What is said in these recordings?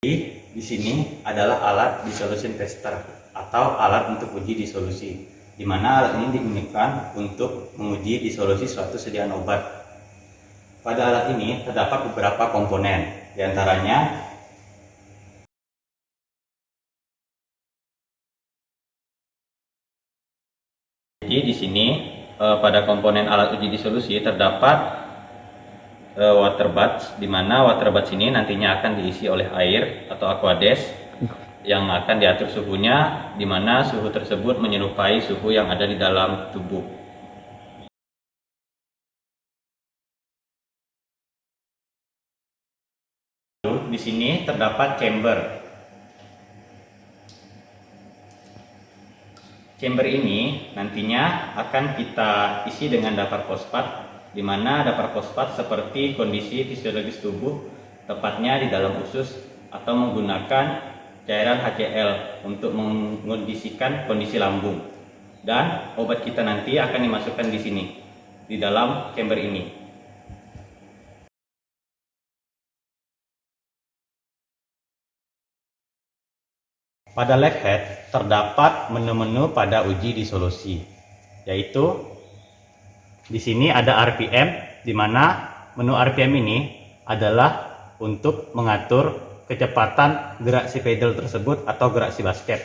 Di sini adalah alat dissolution tester atau alat untuk uji disolusi, di mana alat ini digunakan untuk menguji disolusi suatu sediaan obat. Pada alat ini terdapat beberapa komponen, diantaranya jadi di sini pada komponen alat uji disolusi terdapat water bath, di mana water bath ini nantinya akan diisi oleh air atau aquades yang akan diatur suhunya, di mana suhu tersebut menyerupai suhu yang ada di dalam tubuh. Di sini terdapat chamber. Chamber ini nantinya akan kita isi dengan dapar fosfat, di mana dapar fosfat seperti kondisi fisiologis tubuh, tepatnya di dalam usus, atau menggunakan cairan HCl untuk mengondisikan kondisi lambung. Dan obat kita nanti akan dimasukkan di sini, di dalam chamber ini. Pada lab head terdapat menu-menu pada uji disolusi, yaitu di sini ada RPM, di mana menu RPM ini adalah untuk mengatur kecepatan gerak si pedal tersebut atau gerak si basket.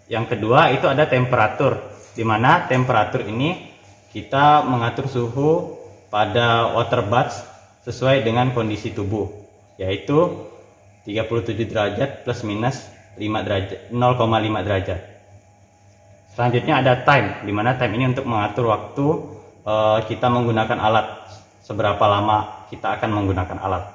Yang kedua itu ada temperatur, di mana temperatur ini kita mengatur suhu pada water bath sesuai dengan kondisi tubuh, yaitu 37 derajat plus minus 0,5 derajat. Selanjutnya ada time, di mana time ini untuk mengatur waktu kita menggunakan alat, seberapa lama kita akan menggunakan alat.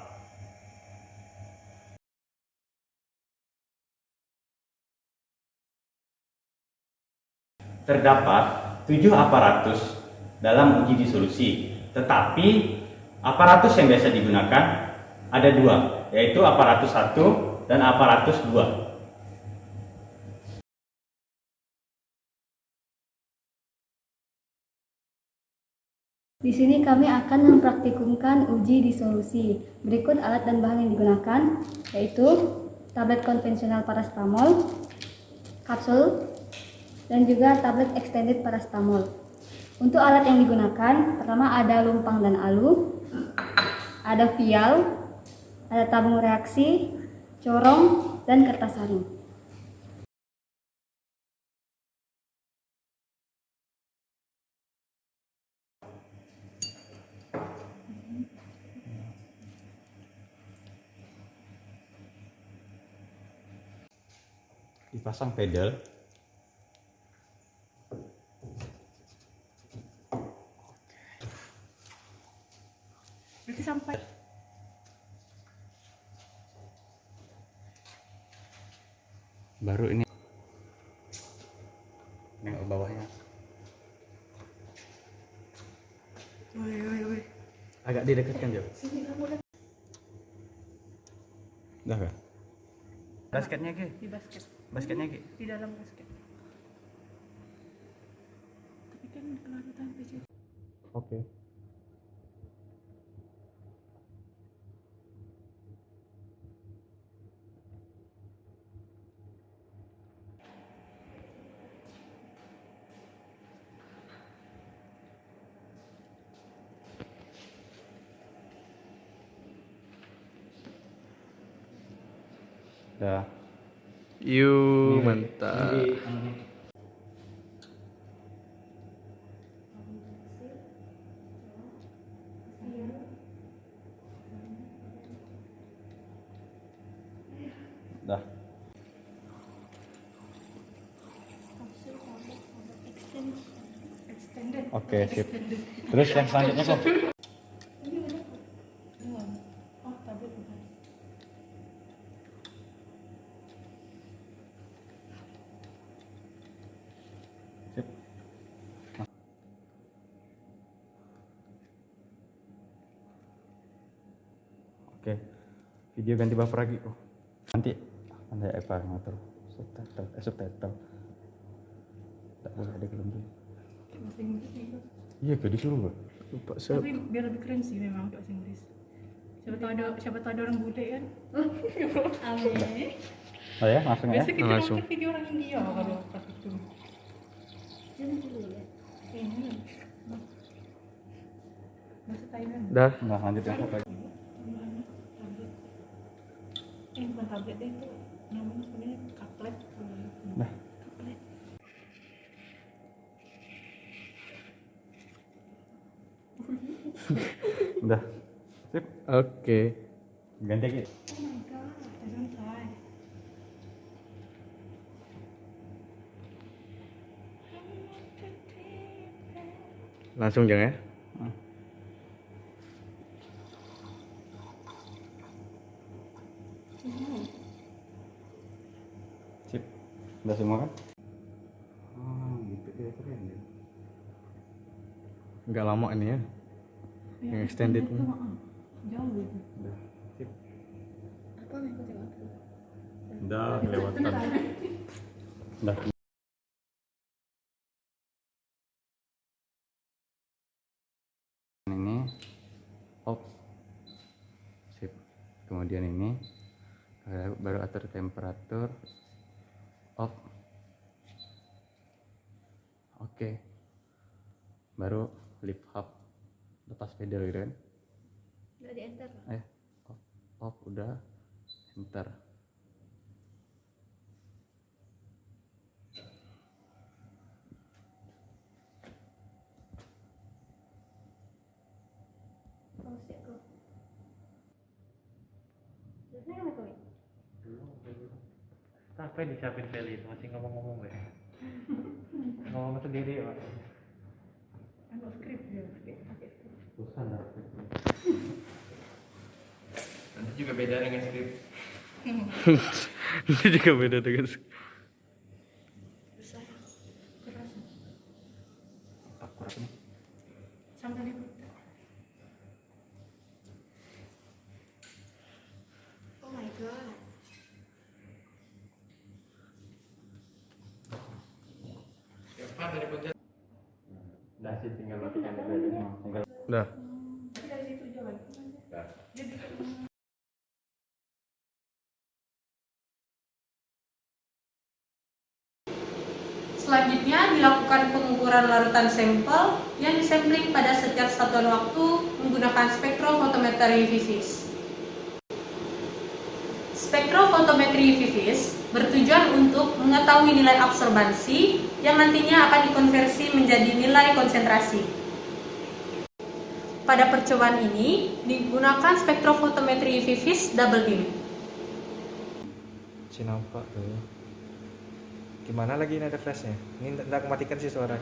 Terdapat 7 aparatus dalam uji disolusi, tetapi aparatus yang biasa digunakan ada 2, yaitu aparatus 1 dan aparatus 2. Di sini kami akan mempraktikumkan uji disolusi. Berikut alat dan bahan yang digunakan, yaitu tablet konvensional paracetamol, kapsul, dan juga tablet extended paracetamol. Untuk alat yang digunakan, pertama ada lumpang dan alu, ada vial, ada tabung reaksi, corong, dan kertas saring. Dipasang pedal. Berarti sampai Baru ini nengok bawahnya. Woi. Agak didekatkan, Jo. Sini kamu lihat. Udah kan? Basketnya ke? Di basket. Basketnya ke? Di dalam basket. Tapi kan kelihatan PC. Oke. Dah. Mantap. Dah. Extended. Oke, sip. Terus yang selanjutnya kok? Oh, tablet bukan. Sip. Oke. Video ganti buffer lagi kok. Nanti Eva ngatur subtitle. Tak boleh ada kelembur. Bahasa Inggris itu. Iya, ke disuruh, Bro. Lupa Tapi biar lebih keren sih memang bahasa Inggris. Siapa tahu ada orang bule kan. Amin. Oh ya, langsung ya. Biasa kita Langsung. nonton video orang India kalau pas itu. Jangan dulu ya. Ini. Bahasa Thailand. Dah. Nah, lanjut ya. Bukan tablet itu. Namanya sebenarnya kaplet. Dah. Kaplet. Udah. Sip. Oke. Ganti lagi. Oh my god, selesai. Langsung jangan ya. Sip. Udah semua kan? Gitu dia keren ya. Nggak lama ini ya. Yang extended Itu, nih. jauh gitu. Udah. Sip. Apa yang aku tengok? Udah kelewatan. Udah. Ini off. Sip. Kemudian ini baru atur temperatur off. Oke. Baru lift up. Lepas pedal gitu kan. Udah di enter. Off. Off udah. Enter. Oh, siap kok. Biasanya kenapa kau? Sampai disiapin Feli itu masih ngomong-ngomong ya. Ngomong sendiri ya, Pak. Kan skrip dia pakai skrip. Susah dah. Nanti juga beda dengan skrip. Ini juga beda dengan Akurat nih. Sampai dia Oh my god. Siapa dari pencet? Udah sih tinggal matikan aja. Tinggal. Dah. dari situ jalan. Selanjutnya dilakukan pengukuran larutan sampel yang disampling pada setiap satuan waktu menggunakan spektrofotometri VIVIS. Spektrofotometri VIVIS bertujuan untuk mengetahui nilai absorbansi yang nantinya akan dikonversi menjadi nilai konsentrasi. Pada percobaan ini digunakan spektrofotometri VIVIS double beam. Si nampak tuh. Gimana lagi ini ada flashnya? Ini tidak matikan sih suara.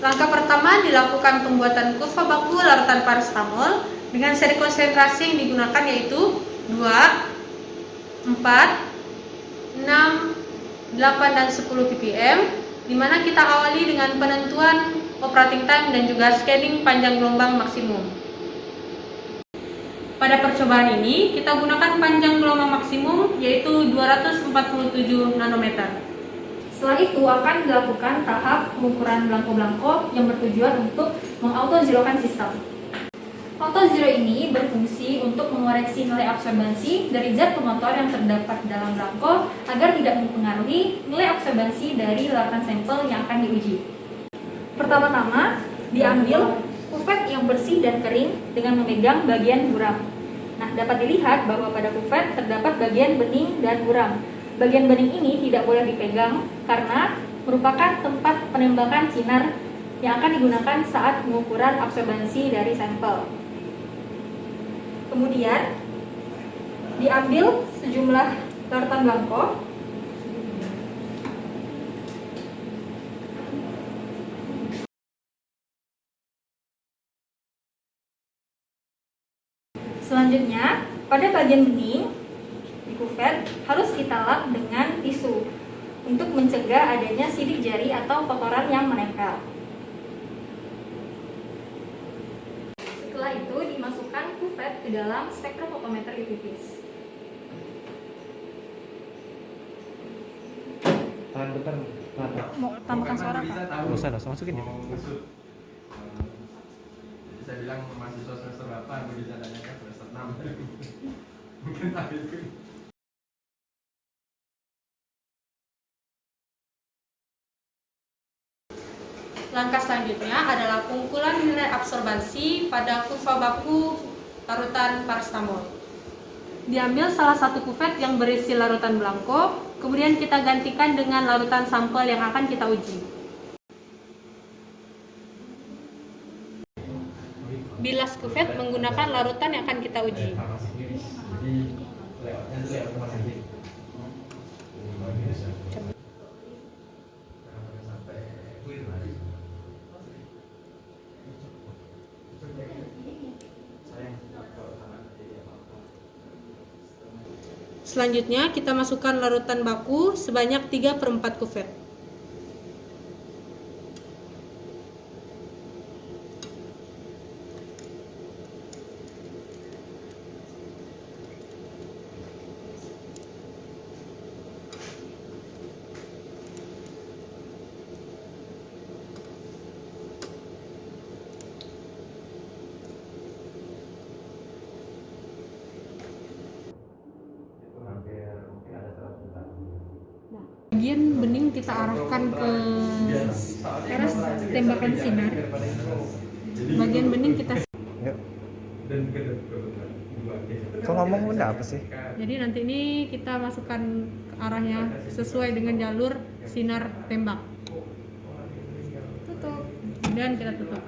Langkah pertama dilakukan pembuatan kurva baku larutan paracetamol dengan seri konsentrasi yang digunakan yaitu 2, 4, 6, 8, dan 10 ppm, di mana kita awali dengan penentuan operating time dan juga scanning panjang gelombang maksimum. Pada percobaan ini kita gunakan panjang gelombang maksimum yaitu 247 nanometer. Setelah itu akan dilakukan tahap pengukuran belangko-belangko yang bertujuan untuk mengauto-zerokan sistem. Auto-zero ini berfungsi untuk mengoreksi nilai absorbansi dari zat pemotor yang terdapat dalam belangko agar tidak mempengaruhi nilai absorbansi dari larutan sampel yang akan diuji. Pertama-tama, diambil kuvet yang bersih dan kering dengan memegang bagian buram. Nah, dapat dilihat bahwa pada kuvet terdapat bagian bening dan buram. Bagian bening ini tidak boleh dipegang karena merupakan tempat penembakan sinar yang akan digunakan saat pengukuran absorbansi dari sampel. Kemudian, diambil sejumlah larutan belangko. Selanjutnya, pada bagian bening di kuvet harus kita lap dengan tisu untuk mencegah adanya sidik jari atau kotoran yang menempel. Setelah itu dimasukkan kuvet ke dalam spektrofotometer VIVIS. Tahan bentar nih. Mau tambahkan suara Kak? Nggak usah, masukin ya. Saya bilang mahasiswa semester berapa, aku bisa tanyakan semester 6. Mungkin tak itu. Langkah selanjutnya adalah pengumpulan nilai absorbansi pada kurva baku larutan paracetamol. Diambil salah satu kuvet yang berisi larutan blanko, kemudian kita gantikan dengan larutan sampel yang akan kita uji. Bilas kuvet menggunakan larutan yang akan kita uji. Selanjutnya kita masukkan larutan baku sebanyak 3/4 kuvet. Bagian bening kita arahkan ke teras tembakan sinar. Bagian bening kita. Yuk. Kau ngomong benda apa sih? Jadi nanti ini kita masukkan ke arahnya sesuai dengan jalur sinar tembak. Tutup. Dan kita tutup.